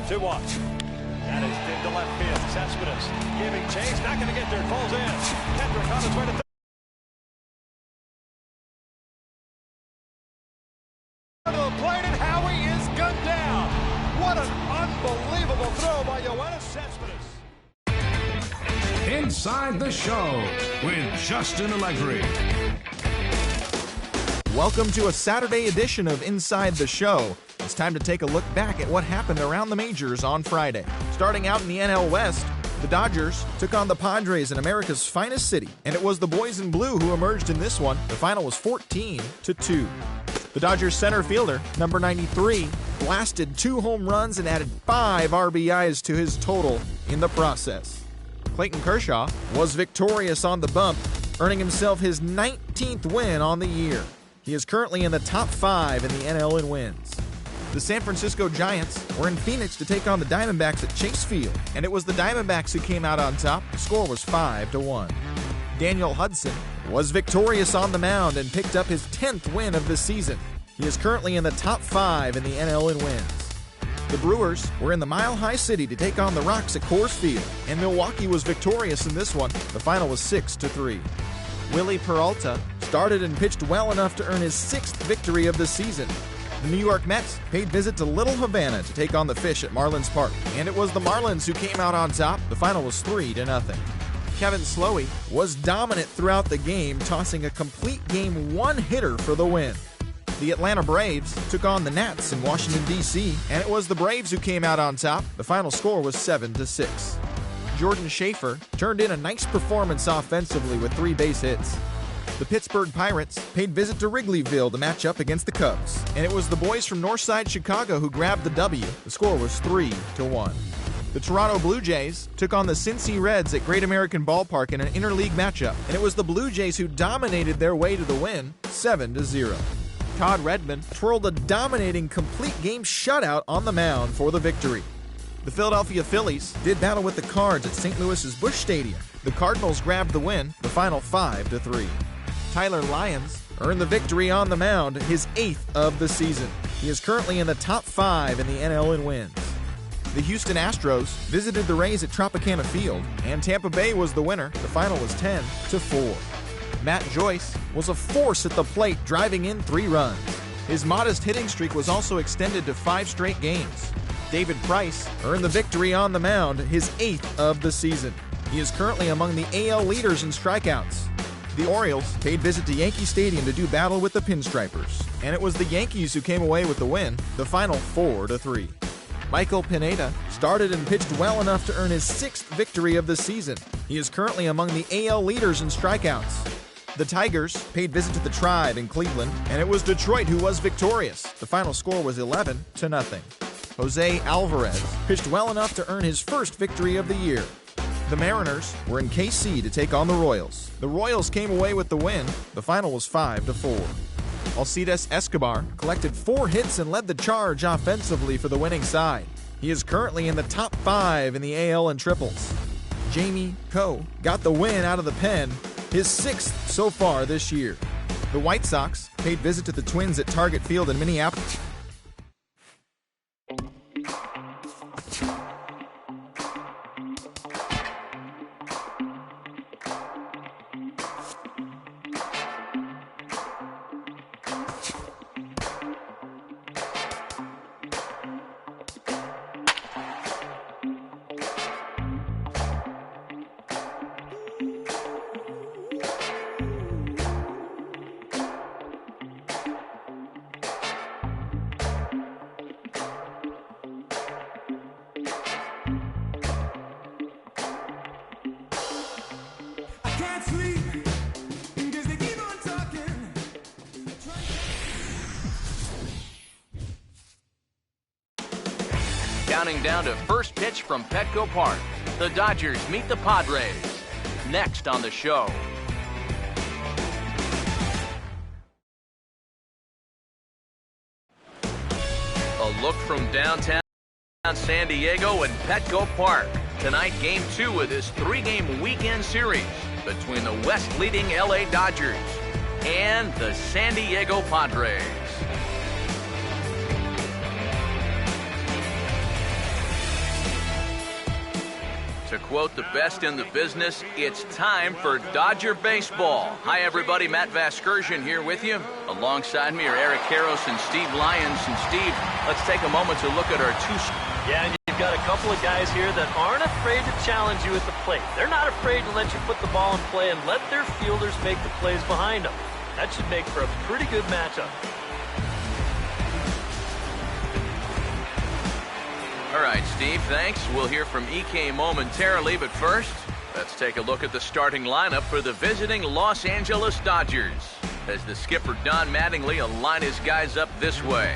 2-1. That is into left field. Cespedes giving chase. Not going to get there. Falls in. Kendrick on his way to third. To the plate, and Howie is gunned down. What an unbelievable throw by Yoenis Cespedes. Inside the Show with Justin Allegri. Welcome to a Saturday edition of Inside the Show. It's time to take a look back at what happened around the majors on Friday. Starting out in the NL West, the Dodgers took on the Padres in America's finest city, and it was the boys in blue who emerged in this one. The final was 14-2. The Dodgers center fielder, number 93, blasted 2 home runs and added 5 RBIs to his total in the process. Clayton Kershaw was victorious on the bump, earning himself his 19th win on the year. He is currently in the top 5 in the NL in wins. The San Francisco Giants were in Phoenix to take on the Diamondbacks at Chase Field, and it was the Diamondbacks who came out on top. The score was 5-1. Daniel Hudson was victorious on the mound and picked up his 10th win of the season. He is currently in the top 5 in the NL in wins. The Brewers were in the Mile High City to take on the Rocks at Coors Field, and Milwaukee was victorious in this one. The final was 6-3. Willie Peralta started and pitched well enough to earn his 6th victory of the season. The New York Mets paid visit to Little Havana to take on the Fish at Marlins Park, and it was the Marlins who came out on top. The final was 3-0. Kevin Slowey was dominant throughout the game, tossing a complete game 1-hitter for the win. The Atlanta Braves took on the Nats in Washington, D.C., and it was the Braves who came out on top. The final score was 7-6. Jordan Schaefer turned in a nice performance offensively with 3 base hits. The Pittsburgh Pirates paid visit to Wrigleyville to match up against the Cubs, and it was the boys from Northside Chicago who grabbed the W. The score was 3-1. The Toronto Blue Jays took on the Cincy Reds at Great American Ballpark in an interleague matchup, and it was the Blue Jays who dominated their way to the win, 7-0. Todd Redmond twirled a dominating complete game shutout on the mound for the victory. The Philadelphia Phillies did battle with the Cards at St. Louis's Busch Stadium. The Cardinals grabbed the win, the final 5-3. Tyler Lyons earned the victory on the mound, his 8th of the season. He is currently in the top 5 in the NL in wins. The Houston Astros visited the Rays at Tropicana Field, and Tampa Bay was the winner. The final was 10-4. Matt Joyce was a force at the plate, driving in 3 runs. His modest hitting streak was also extended to 5 straight games. David Price earned the victory on the mound, his 8th of the season. He is currently among the AL leaders in strikeouts. The Orioles paid visit to Yankee Stadium to do battle with the Pinstripers, and it was the Yankees who came away with the win, the final 4-3. Michael Pineda started and pitched well enough to earn his 6th victory of the season. He is currently among the AL leaders in strikeouts. The Tigers paid visit to the Tribe in Cleveland, and it was Detroit who was victorious. The final score was 11-0. Jose Alvarez pitched well enough to earn his 1st victory of the year. The Mariners were in KC to take on the Royals. The Royals came away with the win. The final was 5-4. Alcides Escobar collected 4 hits and led the charge offensively for the winning side. He is currently in the top 5 in the AL in triples. Jamie Coe got the win out of the pen, his 6th so far this year. The White Sox paid visit to the Twins at Target Field in Minneapolis. Counting down to first pitch from Petco Park. The Dodgers meet the Padres. Next on the show. A look from downtown San Diego and Petco Park. Tonight, Game 2 of this 3-game weekend series between the West-leading LA Dodgers and the San Diego Padres. To quote the best in the business, it's time for Dodger baseball. Hi, everybody. Matt Vasgersian here with you. Alongside me are Eric Karros and Steve Lyons. And Steve, let's take a moment to look at our two. Yeah, and you've got a couple of guys here that aren't afraid to challenge you at the plate. They're not afraid to let you put the ball in play and let their fielders make the plays behind them. That should make for a pretty good matchup. All right, Steve, thanks. We'll hear from EK momentarily, but first, let's take a look at the starting lineup for the visiting Los Angeles Dodgers. As the skipper, Don Mattingly, will line his guys up this way.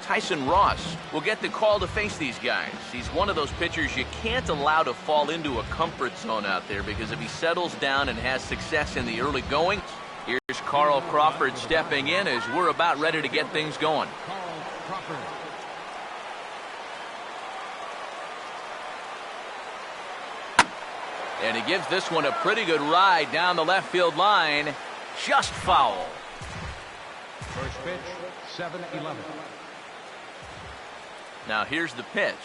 Tyson Ross will get the call to face these guys. He's one of those pitchers you can't allow to fall into a comfort zone out there, because if he settles down and has success in the early going, here's Carl Crawford stepping in as we're about ready to get things going. And he gives this one a pretty good ride down the left field line. Just foul. First pitch, 7-11. Now here's the pitch.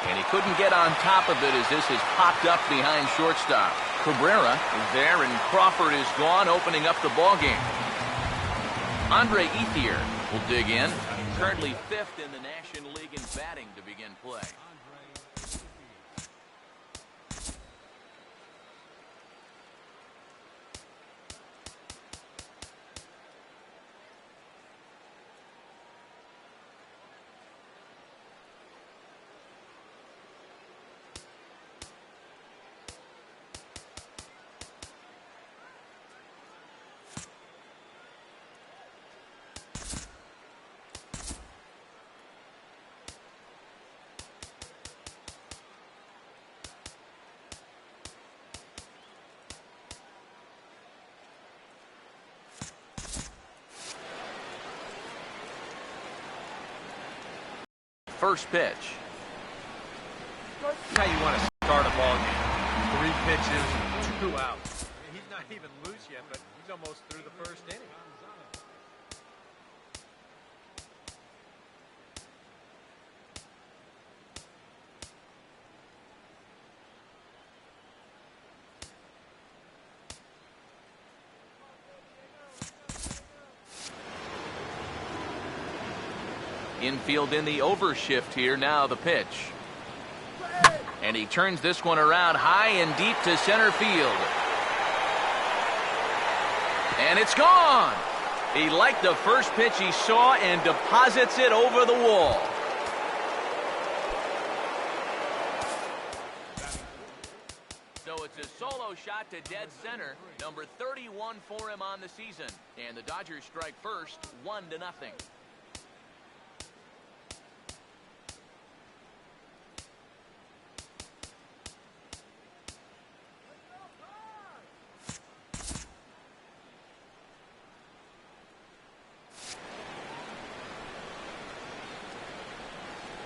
And he couldn't get on top of it as this is popped up behind shortstop. Cabrera is there and Crawford is gone, opening up the ball game. Andre Ethier will dig in. Currently 5th in the National League in batting to begin play. First pitch. That's how you want to start a ball game. 3 pitches, 2 outs. He's not even loose yet, but he's almost through the first inning. Infield in the overshift here. Now the pitch. And he turns this one around high and deep to center field. And it's gone. He liked the first pitch he saw and deposits it over the wall. So it's a solo shot to dead center. Number 31 for him on the season. And the Dodgers strike first, 1-0.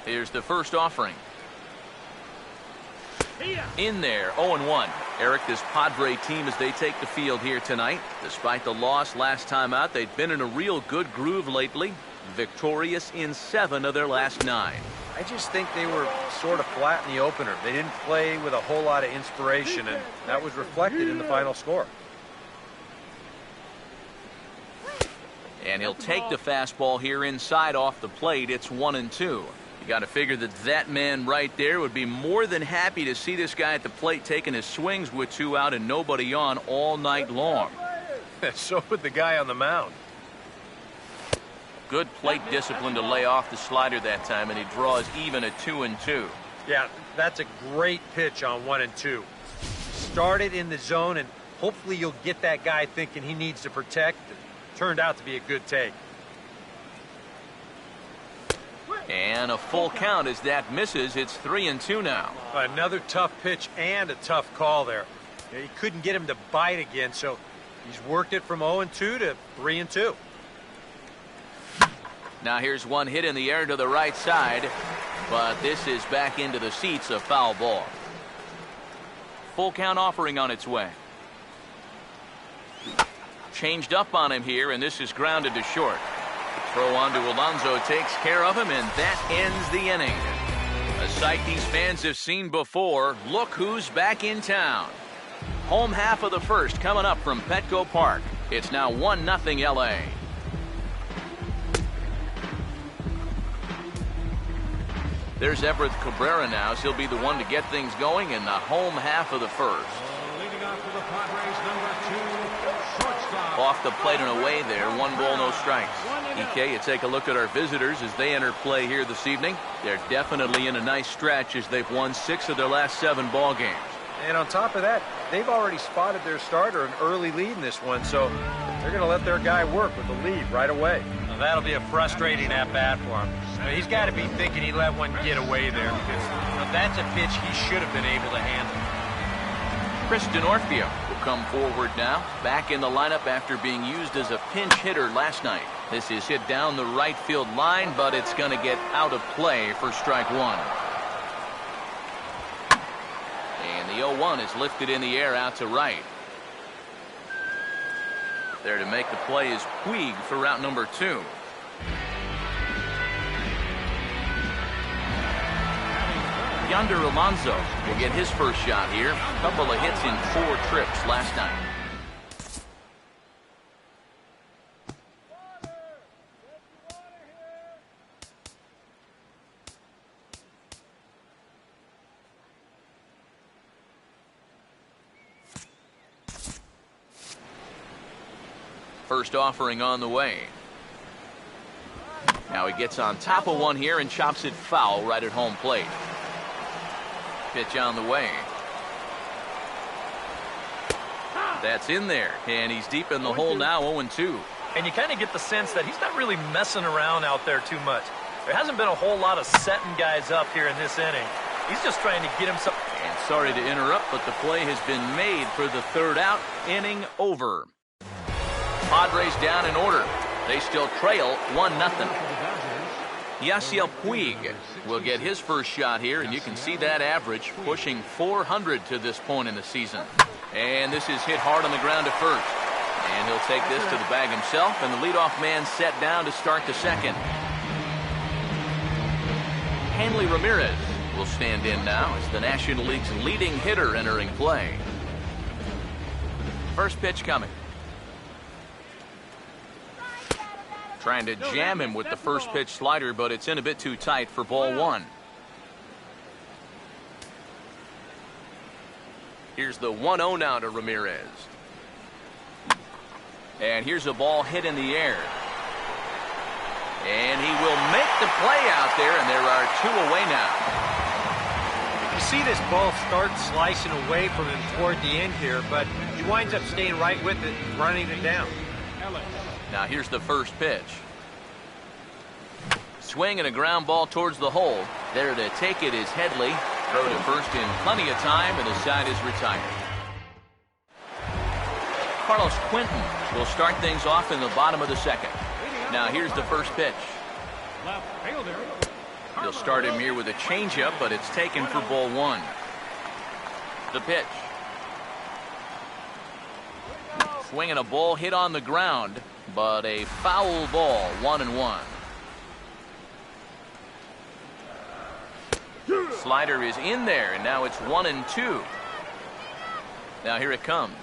Here's the first offering. In there, 0-1. Eric, this Padre team as they take the field here tonight. Despite the loss last time out, they've been in a real good groove lately. Victorious in 7 of their last 9. I just think they were sort of flat in the opener. They didn't play with a whole lot of inspiration, and that was reflected in the final score. And he'll take the fastball here inside off the plate. It's 1-2. You got to figure that man right there would be more than happy to see this guy at the plate taking his swings with 2 out and nobody on all night long. So would the guy on the mound. Good plate discipline to lay off the slider that time, and he draws even at 2-2. Yeah, that's a great pitch on 1-2. Start it in the zone, and hopefully you'll get that guy thinking he needs to protect. It turned out to be a good take. And a full count as that misses. It's 3-2 now. Another tough pitch and a tough call there. He couldn't get him to bite again, so he's worked it from 0-2 to 3-2. Now here's one hit in the air to the right side, but this is back into the seats, a foul ball. Full count offering on its way. Changed up on him here, and this is grounded to short. throw on to Alonso takes care of him, and that ends the inning. A sight these fans have seen before. Look who's back in town. Home half of the first coming up from Petco Park. It's now 1-0 LA. There's Everett Cabrera now. So he'll be the one to get things going in the home half of the first. Leading off for the Padres, number 2, shortstop. Off the plate and away there. 1 ball, no strikes. EK, you take a look at our visitors as they enter play here this evening. They're definitely in a nice stretch as they've won 6 of their last 7 ball games. And on top of that, they've already spotted their starter an early lead in this one, so they're going to let their guy work with the lead right away. Now, that'll be a frustrating at-bat for him. He's got to be thinking he let one get away there, because that's a pitch he should have been able to handle. Chris Denorfia will come forward now, back in the lineup after being used as a pinch hitter last night. This is hit down the right field line, but it's going to get out of play for strike 1. And the 0-1 is lifted in the air out to right. There to make the play is Puig for route number 2. Yonder Alonso will get his first shot here. A couple of hits in 4 trips last night. First offering on the way. Now he gets on top of one here and chops it foul right at home plate. Pitch on the way. That's in there, and he's deep in the hole now, 0-2. And you kind of get the sense that he's not really messing around out there too much. There hasn't been a whole lot of setting guys up here in this inning. He's just trying to get himself. And sorry to interrupt, but the play has been made for the 3rd out. Inning over. Padres down in order. They still trail 1-0. Yasiel Puig will get his first shot here, and you can see that average pushing 400 to this point in the season. And this is hit hard on the ground to first. And he'll take this to the bag himself, and the leadoff man set down to start the second. Hanley Ramirez will stand in now as the National League's leading hitter entering play. First pitch coming. Trying to jam him with the first pitch slider, but it's in a bit too tight for ball 1. Here's the 1-0 now to Ramirez. And here's a ball hit in the air. And he will make the play out there, and there are 2 away now. You see this ball start slicing away from him toward the end here, but he winds up staying right with it, running it down. Now here's the first pitch. Swing and a ground ball towards the hole. There to take it is Headley. Throw to first in plenty of time, and the side is retired. Carlos Quentin will start things off in the bottom of the second. Now here's the first pitch. He'll start him here with a changeup, but it's taken for ball 1. The pitch. Swinging a ball hit on the ground, but a foul ball, 1-1. Slider is in there, and now it's 1-2. Now here it comes.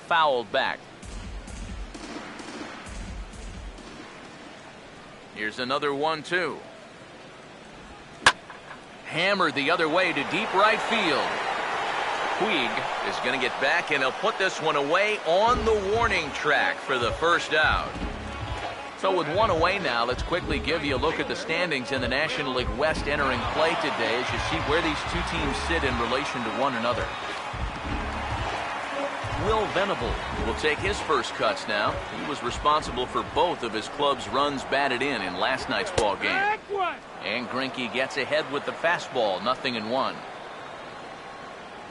Fouled back. Here's another 1-2. Hammered the other way to deep right field. Puig is going to get back, and he'll put this one away on the warning track for the first out. So with 1 away now, let's quickly give you a look at the standings in the National League West entering play today as you see where these 2 teams sit in relation to one another. Will Venable will take his first cuts now. He was responsible for both of his club's runs batted in last night's ball game. And Greinke gets ahead with the fastball, 0-1.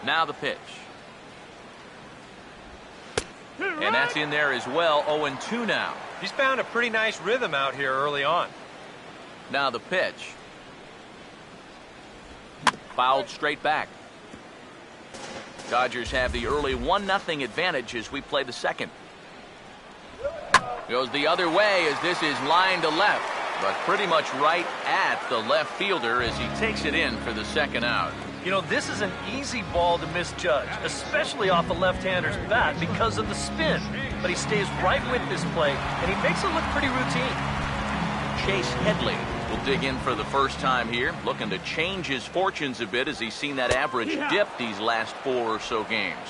Now the pitch. And that's in there as well, 0-2 now. He's found a pretty nice rhythm out here early on. Now the pitch. Fouled straight back. Dodgers have the early 1-0 advantage as we play the second. Goes the other way as this is line to left, but pretty much right at the left fielder as he takes it in for the second out. You know, this is an easy ball to misjudge, especially off the left-hander's bat because of the spin. But he stays right with this play, and he makes it look pretty routine. Chase Headley will dig in for the first time here, looking to change his fortunes a bit as he's seen that average dip these last 4 or so games.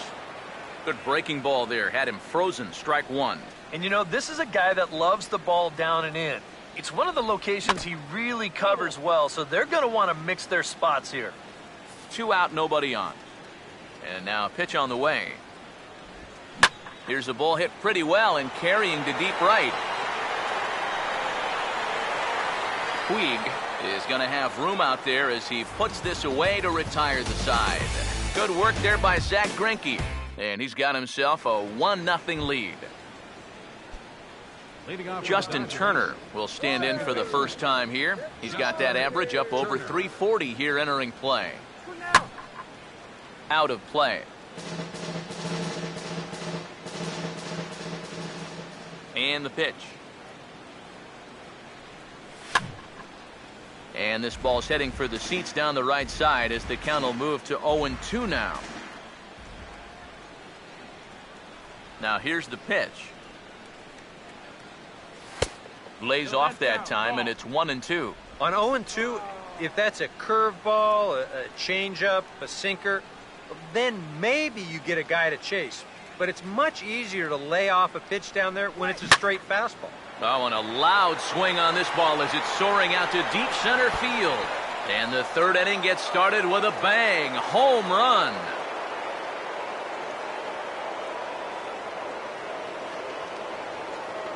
Good breaking ball there, had him frozen, strike one. And you know, this is a guy that loves the ball down and in. It's one of the locations he really covers well, so they're going to want to mix their spots here. 2 out, nobody on. And now a pitch on the way. Here's a ball hit pretty well and carrying to deep right. Puig is going to have room out there as he puts this away to retire the side. Good work there by Zach Greinke, and he's got himself a 1-0 lead. Justin Turner will stand in for the first time here. He's got that average up over 340 here entering play. Out of play. And the pitch. And this ball's heading for the seats down the right side as the count will move to 0-2 now. Now here's the pitch. Lays off that time, and it's 1-2. On 0-2, if that's a curveball, a changeup, a sinker, then maybe you get a guy to chase. But it's much easier to lay off a pitch down there when it's a straight fastball. Oh, and a loud swing on this ball as it's soaring out to deep center field. And the third inning gets started with a bang. Home run.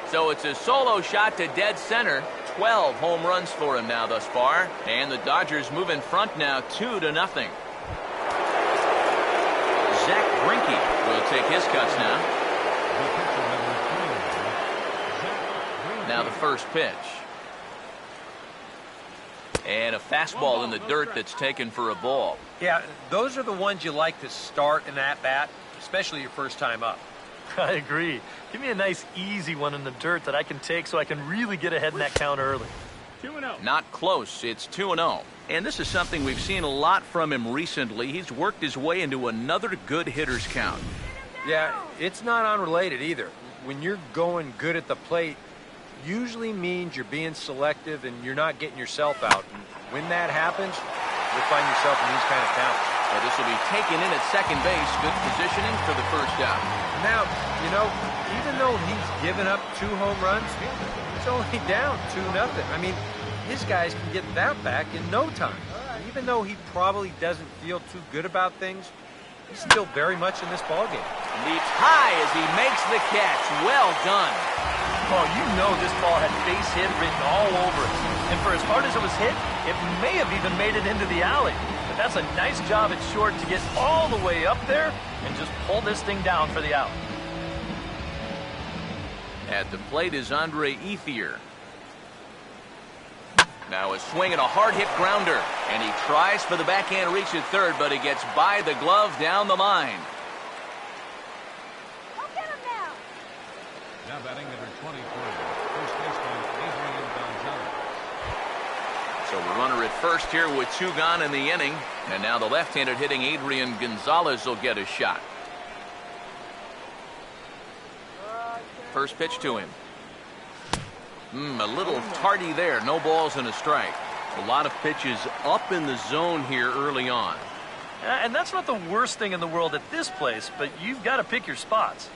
So it's a solo shot to dead center. 12 home runs for him now thus far. And the Dodgers move in front now 2-0. Zach Greinke will take his cuts now. Now the first pitch. And a fastball in the dirt that's taken for a ball. Yeah, those are the ones you like to start in at bat, especially your first time up. I agree. Give me a nice easy one in the dirt that I can take so I can really get ahead in that count early. 2-0. Not close. It's 2-0. And this is something we've seen a lot from him recently. He's worked his way into another good hitter's count. Yeah, it's not unrelated either. When you're going good at the plate, usually means you're being selective and you're not getting yourself out. And when that happens, you'll find yourself in these kind of counts. Well, this will be taken in at second base. Good positioning for the first out. Now, you know, even though he's given up 2 home runs, he's only down 2-0. I mean, his guys can get that back in no time. Even though he probably doesn't feel too good about things, he's still very much in this ballgame. Leaps high as he makes the catch. Well done. Oh, you know this ball had base hit written all over it. And for as hard as it was hit, it may have even made it into the alley. But that's a nice job at short to get all the way up there and just pull this thing down for the out. At the plate is Andre Ethier. Now a swing and a hard-hit grounder. And he tries for the backhand reach at third, but he gets by the glove down the line. Now batting number 23, first baseman Adrian Gonzalez. So the runner at first here with 2 gone in the inning. And now the left-handed hitting Adrian Gonzalez will get a shot. First pitch to him. A little tardy there. No balls and a strike. A lot of pitches up in the zone here early on. And that's not the worst thing in the world at this place, but you've got to pick your spots.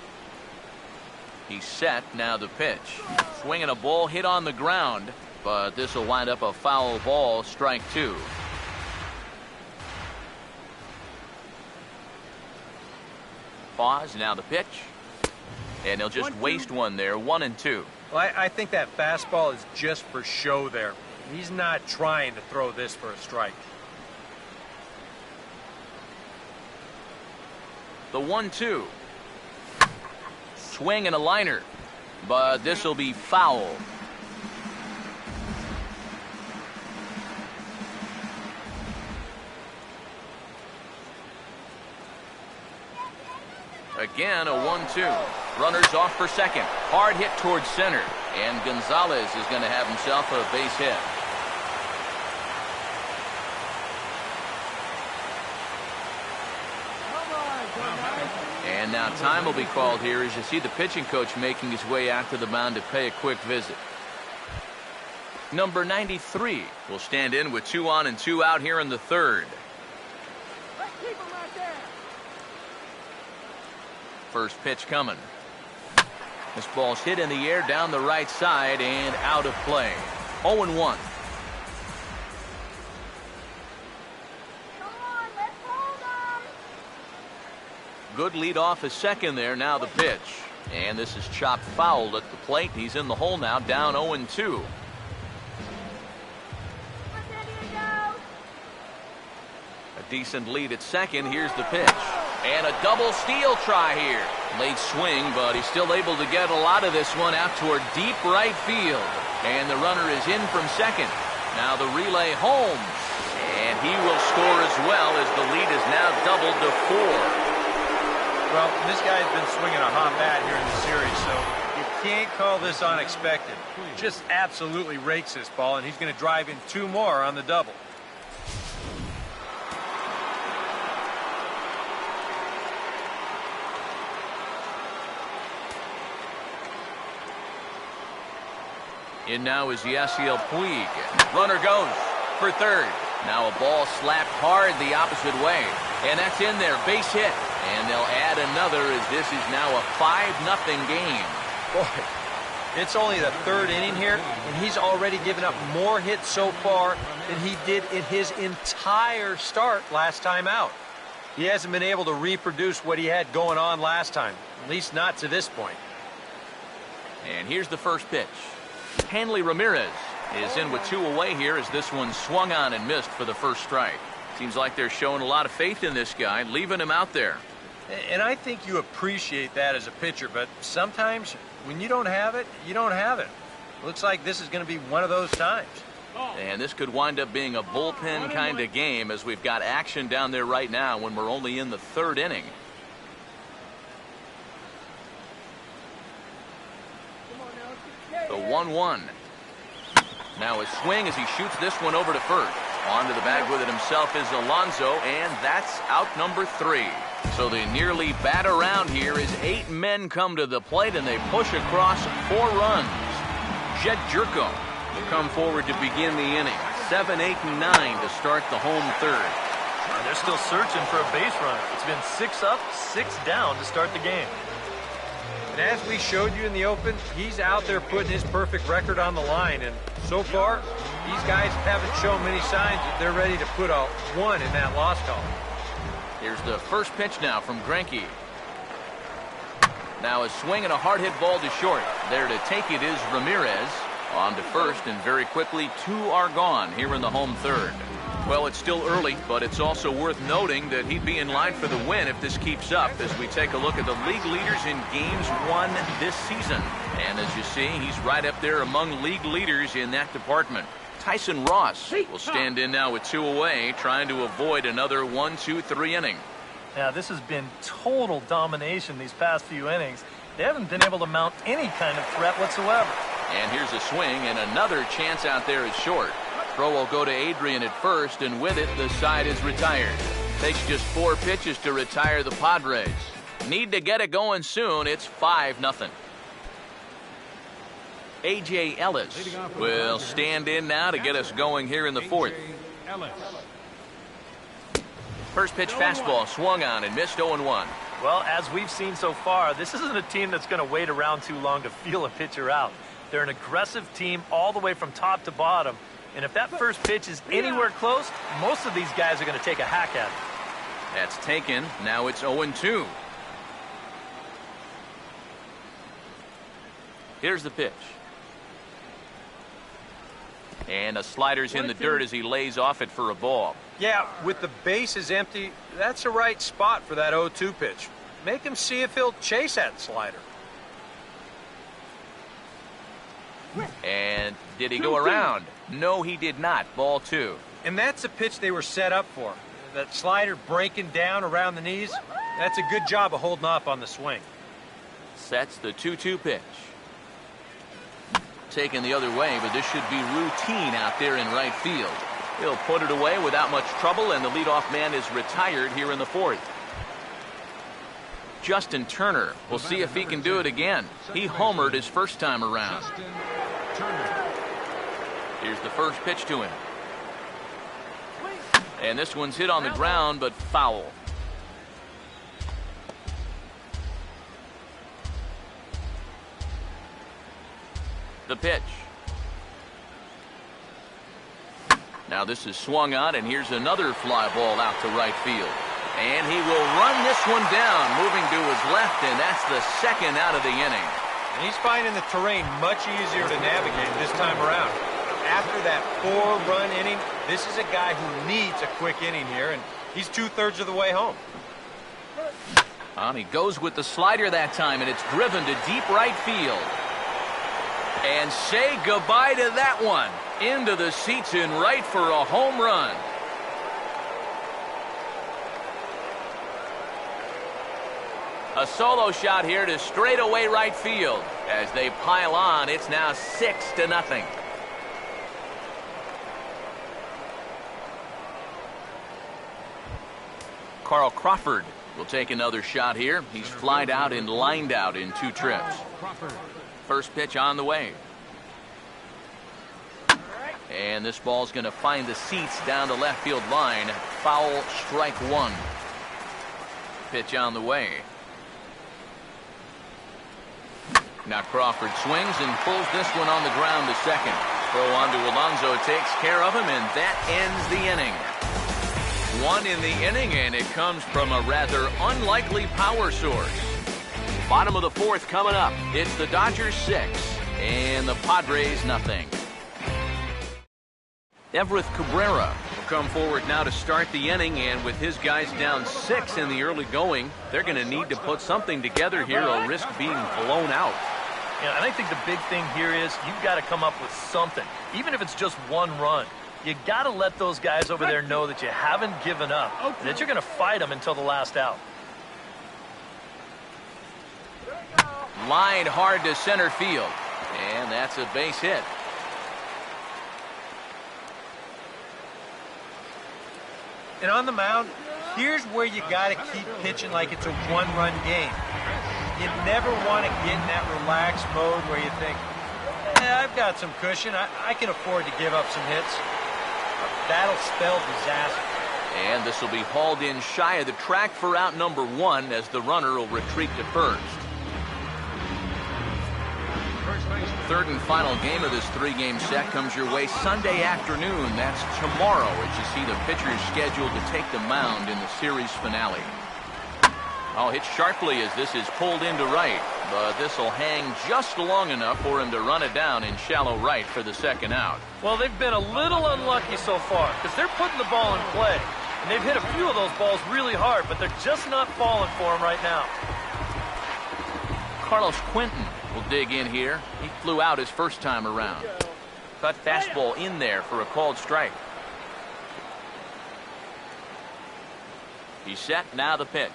He's set. Now the pitch. Swinging a ball hit on the ground, but this will wind up a foul ball. Strike 2. Pause. Now the pitch. And he'll just waste one there. 1-2. Well, I think that fastball is just for show there. He's not trying to throw this for a strike. The 1-2. Swing and a liner, but this will be foul. A again a 1-2. Runners off for second. Hard hit towards center. And Gonzalez is going to have himself a base hit. And now time will be called here as you see the pitching coach making his way out to the mound to pay a quick visit. Number 93 will stand in with 2 on and 2 out here in the third. First pitch coming. This ball's hit in the air down the right side and out of play. 0-1. Good lead off his second there. Now the pitch. And this is chopped foul at the plate. He's in the hole now, down 0-2. A decent lead at second. Here's the pitch. And a double steal try here. Late swing, but he's still able to get a lot of this one out toward deep right field. And the runner is in from second. Now the relay home. And he will score as well as the lead is now doubled to 4. Well, this guy's been swinging a hot bat here in the series, so you can't call this unexpected. Just absolutely rakes this ball, and he's going to drive in 2 more on the double. In now is Yasiel Puig. Runner goes for third. Now a ball slapped hard the opposite way. And that's in there. Base hit. And they'll add another as this is now a 5-0 game. Boy, it's only the third inning here, and he's already given up more hits so far than he did in his entire start last time out. He hasn't been able to reproduce what he had going on last time, at least not to this point. And here's the first pitch. Hanley Ramirez is in with 2 away here as this one swung on and missed for the first strike. Seems like they're showing a lot of faith in this guy, leaving him out there. And I think you appreciate that as a pitcher, but sometimes when you don't have it, you don't have it. Looks like this is going to be one of those times. And this could wind up being a bullpen kind of game as we've got action down there right now when we're only in the third inning. The 1-1. Now a swing as he shoots this one over to first. On to the bag with it himself is Alonso, and that's out number 3. So they nearly bat around here as 8 men come to the plate, and they push across 4 runs. Jed Jerko will come forward to begin the inning. 7, 8, and 9 to start the home third. They're still searching for a base runner. It's been 6 up, 6 down to start the game. And as we showed you in the open, he's out there putting his perfect record on the line. And so far, these guys haven't shown many signs that they're ready to put a 1 in that loss column. Here's the first pitch now from Greinke. Now a swing and a hard hit ball to short. There to take it is Ramirez. On to first, and very quickly 2 are gone here in the home third. Well, it's still early, but it's also worth noting that he'd be in line for the win if this keeps up as we take a look at the league leaders in games won this season. And as you see, he's right up there among league leaders in that department. Tyson Ross will stand in now with 2 away, trying to avoid another 1, 2, 3 inning. Now, this has been total domination these past few innings. They haven't been able to mount any kind of threat whatsoever. And here's a swing, and another chance out there is short. Throw will go to Adrian at first, and with it, the side is retired. Takes just 4 pitches to retire the Padres. Need to get it going soon. It's 5-0. A.J. Ellis will stand in now to get us going here in the fourth. First pitch fastball swung on and missed 0-1. Well, as we've seen so far, this isn't a team that's going to wait around too long to feel a pitcher out. They're an aggressive team all the way from top to bottom. And if that first pitch is anywhere close, most of these guys are going to take a hack at it. That's taken. Now it's 0-2. Here's the pitch. And a slider's in the dirt as he lays off it for a ball. Yeah, with the bases empty, that's the right spot for that 0-2 pitch. Make him see if he'll chase that slider. And did he go around? No, he did not. Ball 2. And that's the pitch they were set up for. That slider breaking down around the knees, That's a good job of holding off on the swing. Sets the 2-2 pitch. Taken the other way, but this should be routine out there in right field. He'll put it away without much trouble, and the leadoff man is retired here in the fourth. Justin Turner. We'll see if he can do it again. He homered his first time around. Here's the first pitch to him. And this one's hit on the ground, but foul. The pitch. Now this is swung on, and here's another fly ball out to right field. And he will run this one down, moving to his left, and that's the second out of the inning. And he's finding the terrain much easier to navigate this time around. After that 4-run inning, this is a guy who needs a quick inning here, and he's 2/3 of the way home. He goes with the slider that time, and it's driven to deep right field. And say goodbye to that one. Into the seats in right for a home run. A solo shot here to straightaway right field. As they pile on, it's now 6-0. Carl Crawford will take another shot here. He's flied out and lined out in 2 trips. First pitch on the way. And this ball's going to find the seats down the left field line. Foul, strike 1. Pitch on the way. Now Crawford swings and pulls this one on the ground to second. Throw on to Alonso takes care of him, and that ends the inning. 1 in the inning, and it comes from a rather unlikely power source. Bottom of the fourth coming up. It's the Dodgers 6 and the Padres nothing. Everett Cabrera will come forward now to start the inning, and with his guys down 6 in the early going, they're going to need to put something together here or risk being blown out. Yeah, and I think the big thing here is you've got to come up with something, even if it's just 1 run. You got to let those guys over there know that you haven't given up and that you're going to fight them until the last out. Lined hard to center field, and that's a base hit. And on the mound, here's where you got to keep pitching like it's a 1-run game. You never want to get in that relaxed mode where you think, I've got some cushion. I can afford to give up some hits. That'll spell disaster. And this will be hauled in shy of the track for out number 1 as the runner will retreat to first. Third and final game of this 3-game set comes your way Sunday afternoon. That's tomorrow as you see the pitchers scheduled to take the mound in the series finale. Hit sharply as this is pulled into right, but this will hang just long enough for him to run it down in shallow right for the second out. Well, they've been a little unlucky so far because they're putting the ball in play. And they've hit a few of those balls really hard, but they're just not falling for him right now. Carlos Quentin will dig in here. He flew out his first time around. Cut fastball in there for a called strike. He's set, now the pitch.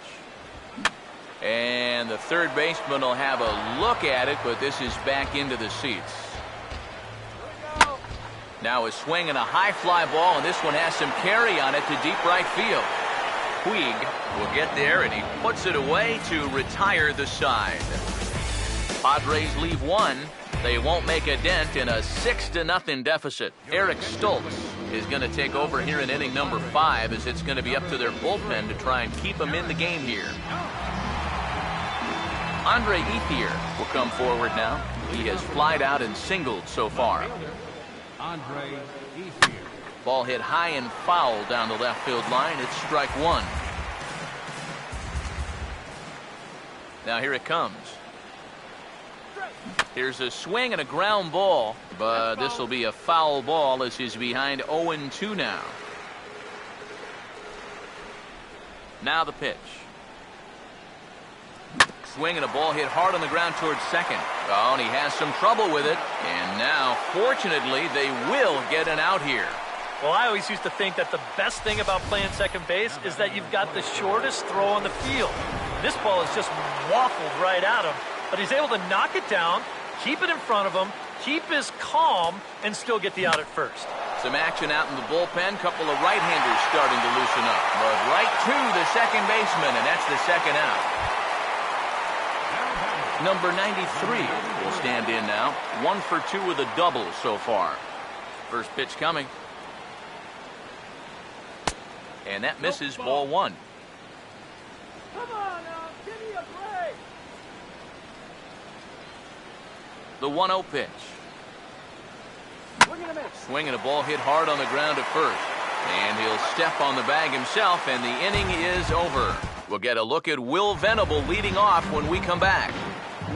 And the third baseman will have a look at it, but this is back into the seats. Now a swing and a high fly ball, and this one has some carry on it to deep right field. Puig will get there, and he puts it away to retire the side. Padres leave 1. They won't make a dent in a 6-0 deficit. Eric Stoltz is going to take over here in inning number 5, as it's going to be up to their bullpen to try and keep them in the game here. Andre Ethier will come forward now. He has flied out and singled so far. Andre Ethier. Ball hit high and foul down the left field line. It's strike 1. Now here it comes. Here's a swing and a ground ball, but this will be a foul ball as he's behind 0-2 now. Now the pitch. Swing and a ball hit hard on the ground towards second. Oh, and he has some trouble with it. And now, fortunately, they will get an out here. Well, I always used to think that the best thing about playing second base is that you've got the shortest throw on the field. This ball is just waffled right at him, but he's able to knock it down, keep it in front of him, keep his calm, and still get the out at first. Some action out in the bullpen. Couple of right-handers starting to loosen up. But right to the second baseman, and that's the second out. Number 93 will stand in now. 1 for 2 with a double so far. First pitch coming. And that misses, ball 1. Come on now, give me a break. The 1-0 pitch. Swinging a ball hit hard on the ground at first. And he'll step on the bag himself, and the inning is over. We'll get a look at Will Venable leading off when we come back.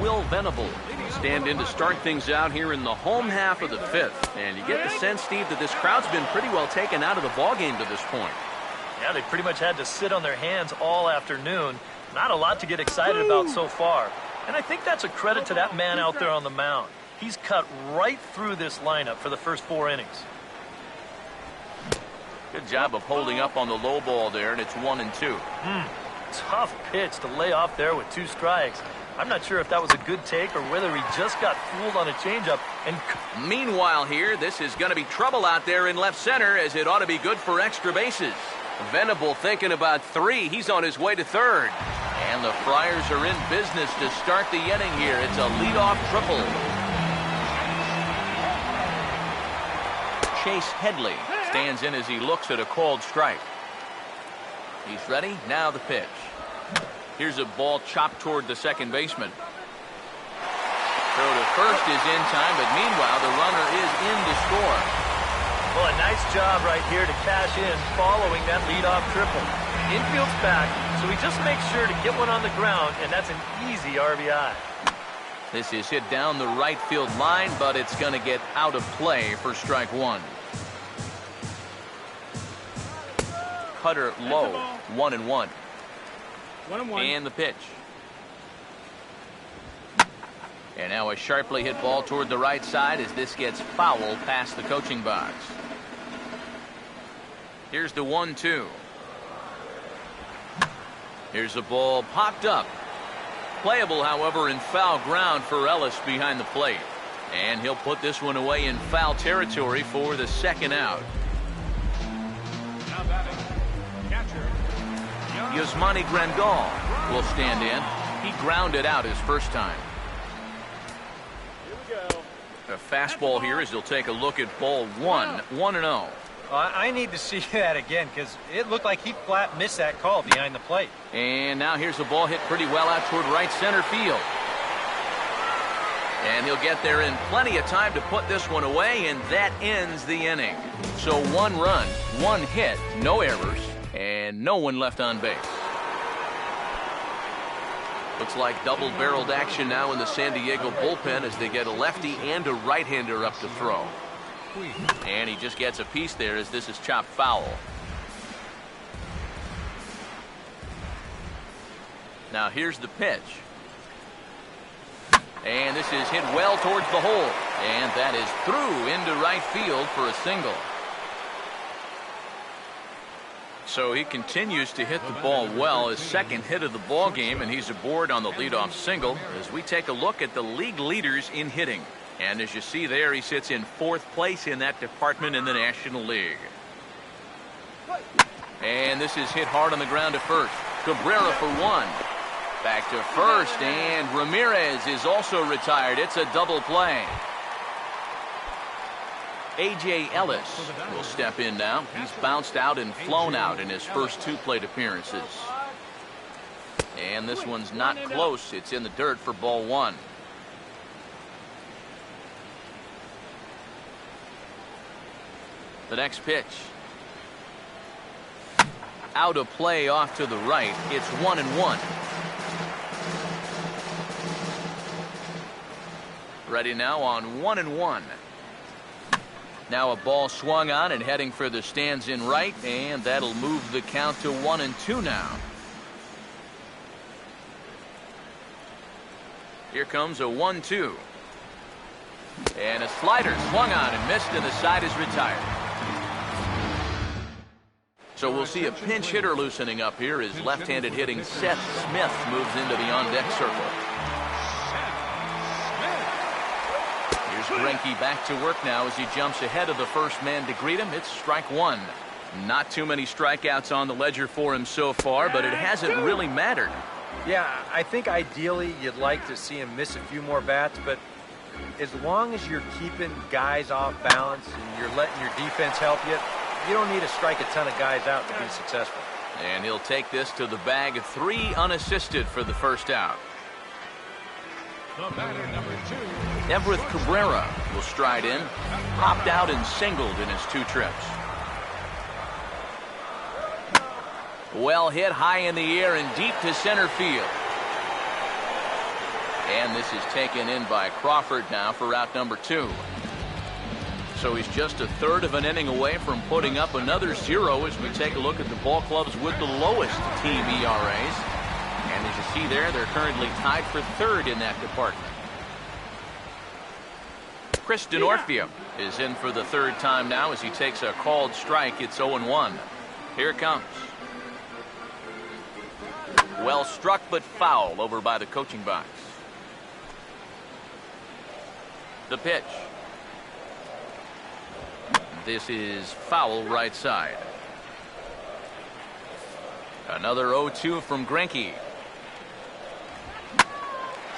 Will Venable stand in to start things out here in the home half of the 5th. And you get the sense, Steve, that this crowd's been pretty well taken out of the ballgame to this point. Yeah, they pretty much had to sit on their hands all afternoon. Not a lot to get excited about so far. And I think that's a credit to that man out there on the mound. He's cut right through this lineup for the first 4 innings. Good job of holding up on the low ball there, and it's 1-2. Tough pitch to lay off there with 2 strikes. I'm not sure if that was a good take or whether he just got fooled on a changeup. And meanwhile here, this is going to be trouble out there in left center, as it ought to be good for extra bases. Venable thinking about 3. He's on his way to 3rd. And the Friars are in business to start the inning here. It's a leadoff triple. Chase Headley stands in as he looks at a called strike. He's ready. Now the pitch. Here's a ball chopped toward the second baseman. Throw to first is in time, but meanwhile the runner is in to score. Well, a nice job right here to cash in following that leadoff triple. Infield's back, so he just makes sure to get one on the ground, and that's an easy RBI. This is hit down the right field line, but it's going to get out of play for strike 1. Cutter low, 1-1. And the pitch. And now a sharply hit ball toward the right side as this gets foul past the coaching box. Here's the 1-2. Here's a ball popped up. Playable, however, in foul ground for Ellis behind the plate. And he'll put this one away in foul territory for the second out. Now batting, catcher. Yasmani Grandal will stand in. He grounded out his first time. Here we go. A fastball here as he'll take a look at ball 1. 1-0. I need to see that again because it looked like he flat missed that call behind the plate. And now here's a ball hit pretty well out toward right center field. And he'll get there in plenty of time to put this one away, and that ends the inning. So 1 run, 1 hit, no errors, and no one left on base. Looks like double-barreled action now in the San Diego bullpen as they get a lefty and a right-hander up to throw. And he just gets a piece there as this is chopped foul. Now here's the pitch. And this is hit well towards the hole. And that is through into right field for a single. So he continues to hit the ball well, his second hit of the ball game, and he's aboard on the leadoff single as we take a look at the league leaders in hitting. And as you see there, he sits in 4th place in that department in the National League. And this is hit hard on the ground at first. Cabrera for 1. Back to first, and Ramirez is also retired. It's a double play. A.J. Ellis will step in now. He's bounced out and flown out in his first 2 plate appearances. And this one's not close. It's in the dirt for ball 1. The next pitch. Out of play off to the right. It's 1-1. Ready now on 1-1. Now a ball swung on and heading for the stands in right, and that'll move the count to 1-2 now. Here comes a 1-2. And a slider swung on and missed, and the side is retired. So we'll see a pinch hitter loosening up here as left-handed hitting Seth Smith moves into the on-deck circle. Here's Greinke back to work now as he jumps ahead of the first man to greet him. It's strike one. Not too many strikeouts on the ledger for him so far, but it hasn't really mattered. Yeah, I think ideally you'd like to see him miss a few more bats, but as long as you're keeping guys off balance and you're letting your defense help you, you don't need to strike a ton of guys out to be successful. And he'll take this to the bag, 3 unassisted for the first out. The batter, number 2. Everett Cabrera will stride in, popped out and singled in his 2 trips. Well hit high in the air and deep to center field. And this is taken in by Crawford now for out number 2. So he's just a third of an inning away from putting up another 0 as we take a look at the ball clubs with the lowest team ERAs. And as you see there, they're currently tied for 3rd in that department. Chris DeNorfia is in for the 3rd time now as he takes a called strike. It's 0-1. Here it comes. Well struck but foul over by the coaching box. The pitch. This is foul right side. Another 0-2 from Greinke.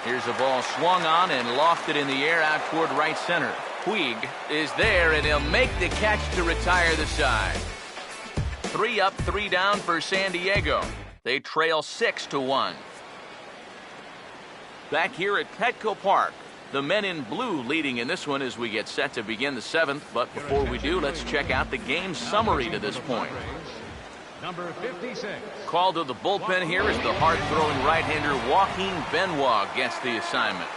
Here's a ball swung on and lofted in the air out toward right center. Puig is there and he'll make the catch to retire the side. 3 up, 3 down for San Diego. They trail 6-1. Back here at Petco Park, the men in blue leading in this one as we get set to begin the 7th. But before we do, let's check out the game summary to this point. Number 56. Called to the bullpen here as the hard-throwing right-hander Joaquin Benoit gets the assignment.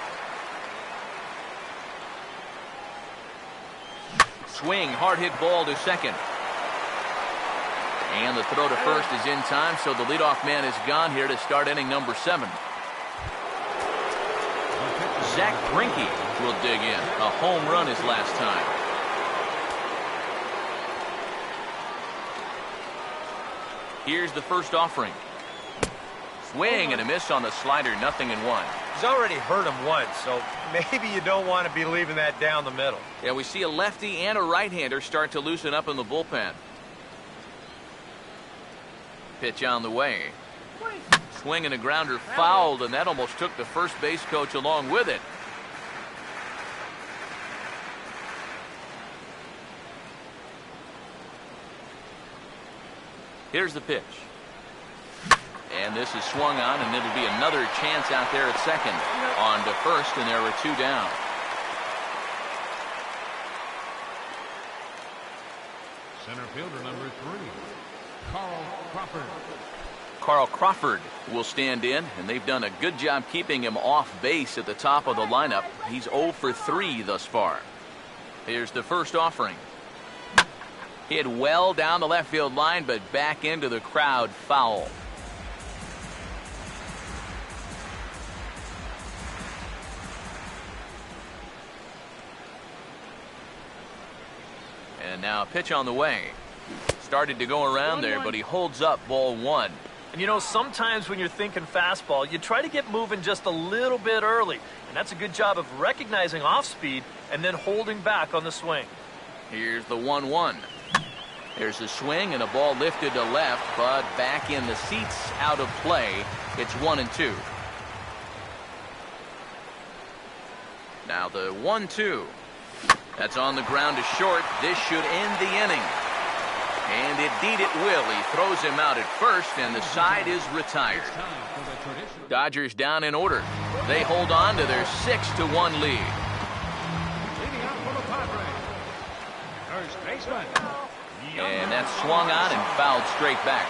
Swing, hard-hit ball to second. And the throw to first is in time, so the leadoff man is gone here to start inning number 7. Zach Greinke will dig in. A home run his last time. Here's the first offering. Swing and a miss on the slider, 0-1. He's already hurt him once, so maybe you don't want to be leaving that down the middle. Yeah, we see a lefty and a right-hander start to loosen up in the bullpen. Pitch on the way. Swing and a grounder fouled, and that almost took the first base coach along with it. Here's the pitch. And this is swung on, and it'll be another chance out there at second. On to first, and there are 2 down. Center fielder, number 3. Carl Crawford. Carl Crawford will stand in, and they've done a good job keeping him off base at the top of the lineup. He's 0 for 3 thus far. Here's the first offering. Hit well down the left field line, but back into the crowd, foul. And now a pitch on the way. Started to go around there, but he holds up, ball 1. And you know, sometimes when you're thinking fastball, you try to get moving just a little bit early. And that's a good job of recognizing off speed and then holding back on the swing. Here's the 1-1. There's a swing and a ball lifted to left, but back in the seats, out of play. It's 1-2. Now the 1-2. That's on the ground to short. This should end the inning. And indeed it will. He throws him out at first, and the side is retired. Dodgers down in order. They hold on to their 6-1 lead. Leading out for the Padres. First baseman. And that's swung on and fouled straight back.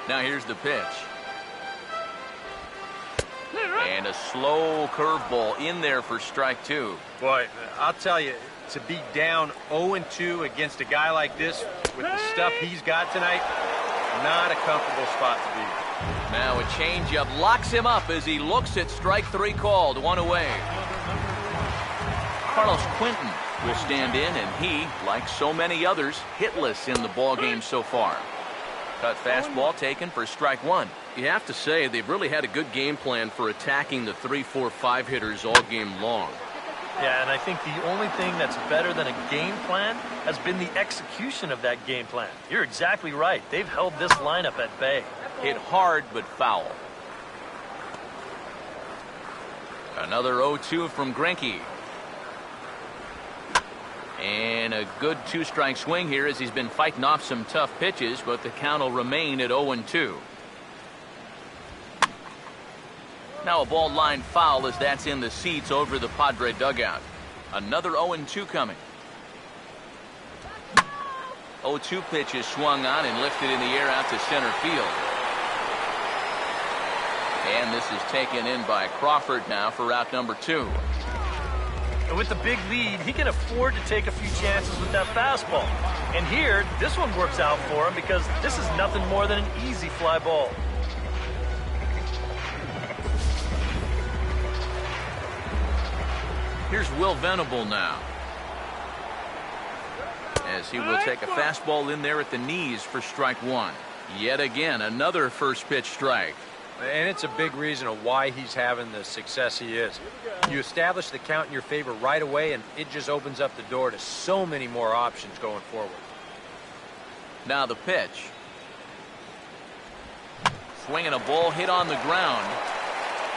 Now here's the pitch. And a slow curveball in there for strike 2. Boy, I'll tell you, to be down 0-2 against a guy like this with the stuff he's got tonight, not a comfortable spot to be. Now a changeup locks him up as he looks at strike 3 called. 1 away. Carlos Quentin will stand in, and he, like so many others, hitless in the ballgame so far. Cut fastball taken for strike one. You have to say they've really had a good game plan for attacking the 3, 4, 5 hitters all game long. Yeah, and I think the only thing that's better than a game plan has been the execution of that game plan. You're exactly right. They've held this lineup at bay. Hit hard but foul. Another 0-2 from Greinke. And a good two-strike swing here as he's been fighting off some tough pitches, but the count will remain at 0-2. Now a ball line foul as that's in the seats over the Padre dugout. Another 0-2 coming. 0-2 pitch is swung on and lifted in the air out to center field. And this is taken in by Crawford now for out number 2. And with the big lead, he can afford to take a few chances with that fastball. And here, this one works out for him because this is nothing more than an easy fly ball. Here's Will Venable now, as he will take a fastball in there at the knees for strike one. Yet again, another first pitch strike. And it's a big reason of why he's having the success he is. You establish the count in your favor right away, and it just opens up the door to so many more options going forward. Now the pitch. Swinging a ball hit on the ground.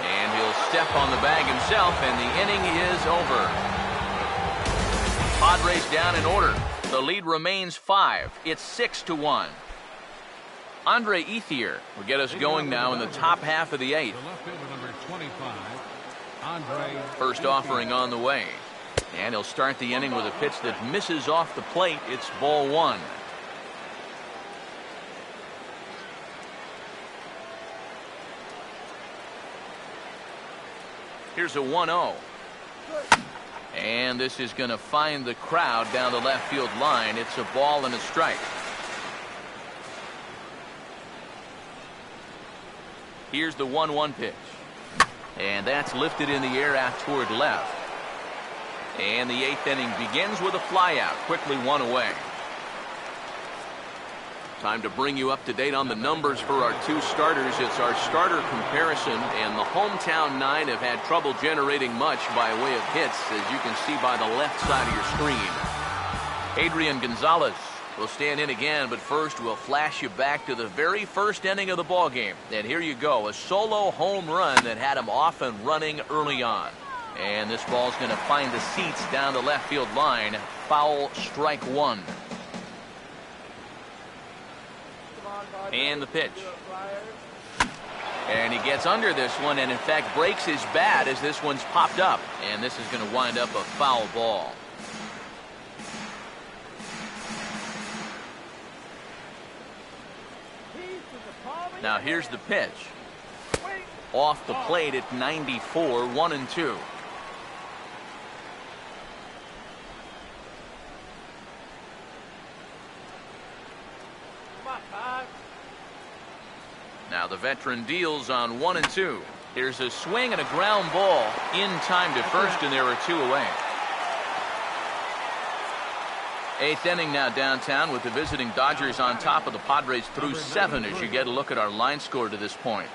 And he'll step on the bag himself, and the inning is over. Padres down in order. The lead remains 5. It's 6-1. Andre Ethier will get us going now in the top half of the 8th. First offering on the way. And he'll start the inning with a pitch that misses off the plate. It's ball one. Here's a 1-0. And this is going to find the crowd down the left field line. It's a ball and a strike. Here's the 1-1 pitch. And that's lifted in the air out toward left. And the 8th inning begins with a flyout. Quickly one away. Time to bring you up to date on the numbers for our two starters. It's our starter comparison, and the hometown 9 have had trouble generating much by way of hits, as you can see by the left side of your screen. Adrian Gonzalez will stand in again, but first we'll flash you back to the very first inning of the ballgame. And here you go, a solo home run that had him off and running early on. And this ball's going to find the seats down the left field line. Foul, strike one. And the pitch. And he gets under this one and in fact breaks his bat as this one's popped up. And this is going to wind up a foul ball. Now here's the pitch. Off the plate at 94, 1-2. Now the veteran deals on 1-2. Here's a swing and a ground ball in time to first, and there are 2 away. 8th inning now downtown with the visiting Dodgers on top of the Padres through 7 as you get a look at our line score to this point.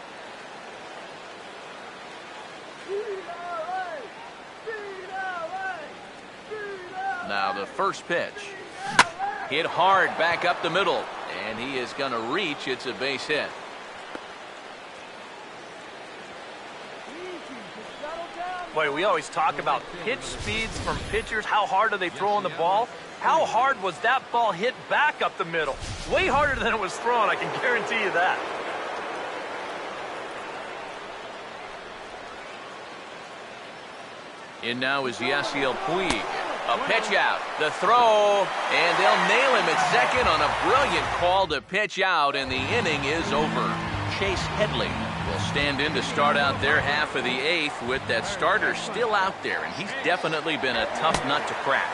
Now the first pitch. Hit hard back up the middle, and he is going to reach. It's a base hit. Boy, we always talk about pitch speeds from pitchers. How hard are they throwing the ball? How hard was that ball hit back up the middle? Way harder than it was thrown, I can guarantee you that. In now is Yasiel Puig. A pitch out, the throw, and they'll nail him at second on a brilliant call to pitch out, and the inning is over. Chase Headley will stand in to start out their half of the 8th with that starter still out there, and he's definitely been a tough nut to crack.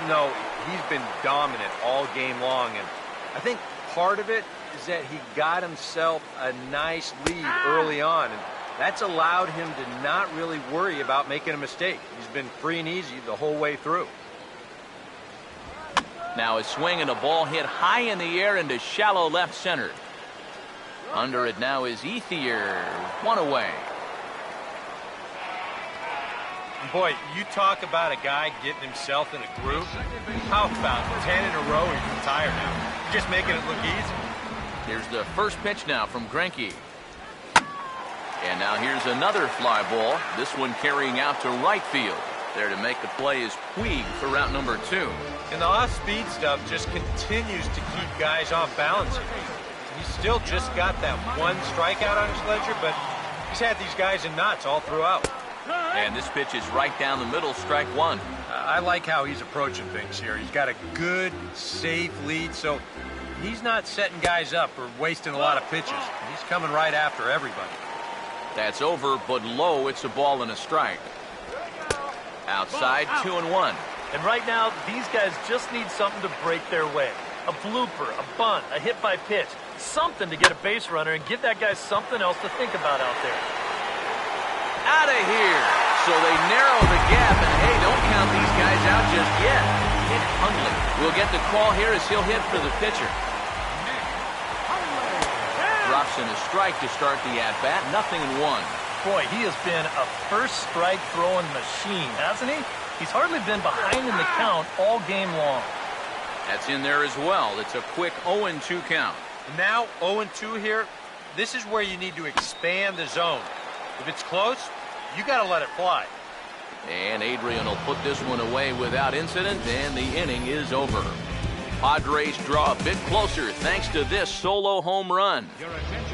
No, he's been dominant all game long, and I think part of it is that he got himself a nice lead early on, and that's allowed him to not really worry about making a mistake. He's been free and easy the whole way through. Now a swing and a ball hit high in the air into shallow left center. Under it now is Ethier. One away. Boy, you talk about a guy getting himself in a groove. How about 10 in a row? He's retired now. Just making it look easy. Here's the first pitch now from Greinke. And now here's another fly ball. This one carrying out to right field. There to make the play is Puig for route number 2. And the off-speed stuff just continues to keep guys off balance. He's still just got that one strikeout on his ledger, but he's had these guys in knots all throughout. And this pitch is right down the middle, strike 1. I like how he's approaching things here. He's got a good, safe lead, so he's not setting guys up or wasting a lot of pitches. He's coming right after everybody. That's over, but low. It's a ball and a strike. Outside, 2-1. And right now, these guys just need something to break their way. A blooper, a bunt, a hit by pitch. Something to get a base runner and give that guy something else to think about out there. Out of here. So they narrow the gap, and hey, don't count these guys out just yet. Hit Hundley will get the call here as he'll hit for the pitcher. Drops in a strike to start the at-bat. 0-1. Boy, he has been a first strike throwing machine, hasn't he? He's hardly been behind in the count all game long. That's in there as well. It's a quick 0-2 count. Now 0-2 here. This is where you need to expand the zone. If it's close, you got to let it fly. And Adrian will put this one away without incident, and the inning is over. Padres draw a bit closer thanks to this solo home run.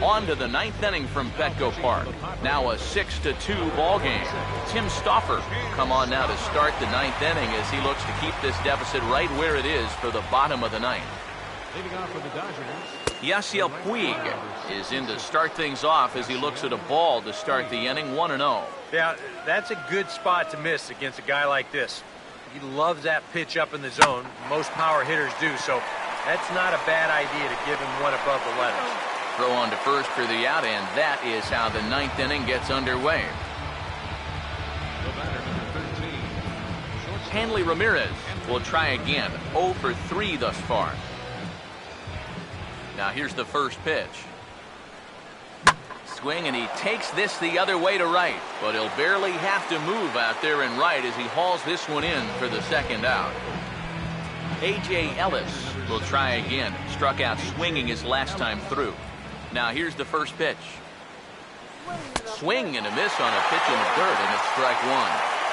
On to the 9th inning from Petco Park. Now a 6-2 ball game. Tim Stauffer come on now to start the 9th inning as he looks to keep this deficit right where it is for the bottom of the 9th. Leading off for the Dodgers. Yasiel Puig is in to start things off as he looks at a ball to start the inning. 1-0. Yeah, that's a good spot to miss against a guy like this. He loves that pitch up in the zone. Most power hitters do, so that's not a bad idea to give him one above the letters. Throw on to first for the out, and that is how the 9th inning gets underway. Hanley Ramirez will try again. 0 for 3 thus far. Now here's the first pitch. Swing, and he takes this the other way to right, but he'll barely have to move out there in right as he hauls this one in for the second out. A.J. Ellis will try again. Struck out swinging his last time through. Now here's the first pitch. Swing and a miss on a pitch in the dirt, and it's strike 1.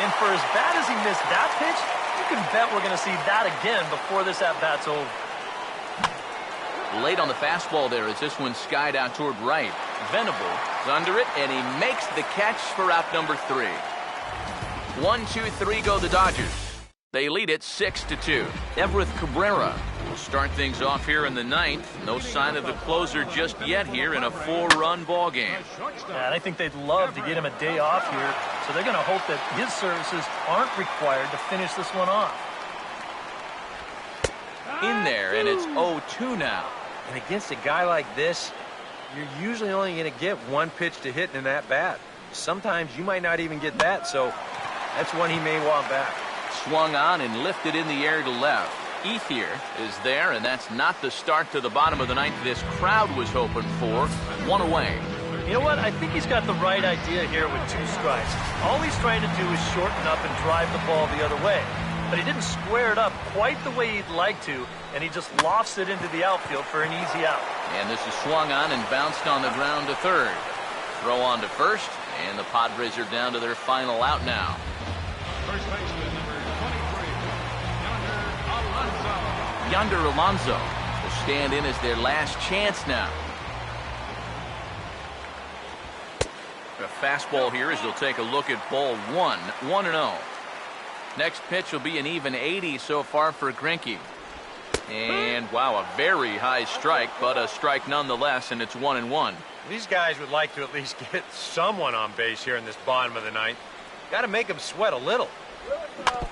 And for as bad as he missed that pitch, you can bet we're going to see that again before this at-bat's over. Late on the fastball there as this one skied out toward right. Venable is under it, and he makes the catch for out number 3. 1-2-3 go the Dodgers. They lead it 6-2. Everett Cabrera will start things off here in the 9th. No sign of the closer just yet here in a 4-run ball game. Yeah, and I think they'd love to get him a day off here, so they're going to hope that his services aren't required to finish this one off. In there, and it's 0-2 now. And against a guy like this, you're usually only going to get one pitch to hit in that bat. Sometimes you might not even get that, so that's one he may want back. Swung on and lifted in the air to left. Ethier is there, and that's not the start to the bottom of the 9th this crowd was hoping for. 1 away. You know what? I think he's got the right idea here with 2 strikes. All he's trying to do is shorten up and drive the ball the other way. But he didn't square it up quite the way he'd like to, and he just lofts it into the outfield for an easy out. And this is swung on and bounced on the ground to third. Throw on to first, and the Padres are down to their final out now. First baseman, number 23, Alonso. Yonder Alonso will stand in as their last chance now. A fastball here as they'll take a look at ball 1. 1-0. Next pitch will be an even 80 so far for Greinke. And wow, a very high strike, but a strike nonetheless, and it's 1-1. These guys would like to at least get someone on base here in this bottom of the 9th. Got to make them sweat a little.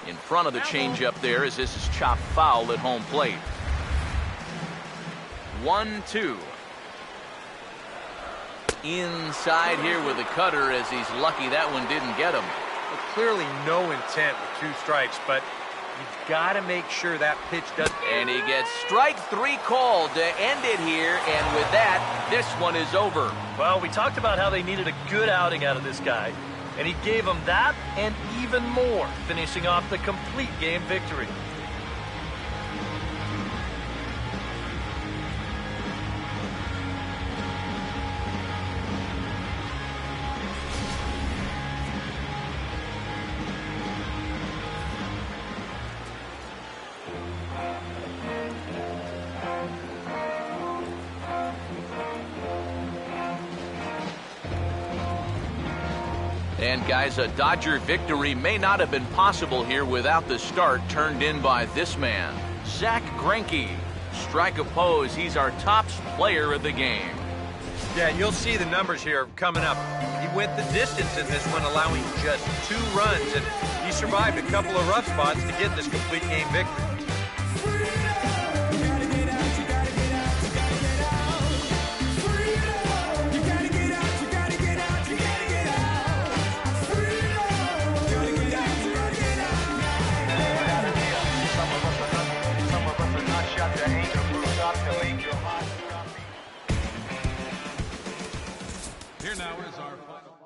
In front of the changeup there as this is chopped foul at home plate. 1-2. Inside here with a cutter as he's lucky that one didn't get him. Well, clearly no intent with 2 strikes, but You've got to make sure that pitch doesn't... And he gets strike 3 called to end it here, and with that, this one is over. Well, we talked about how they needed a good outing out of this guy, and he gave them that and even more, finishing off the complete game victory. And guys, a Dodger victory may not have been possible here without the start turned in by this man, Zach Greinke. Strike oppose, he's our top player of the game. Yeah, you'll see the numbers here coming up. He went the distance in this one, allowing just 2 runs, and he survived a couple of rough spots to get this complete game victory. Here now is our final.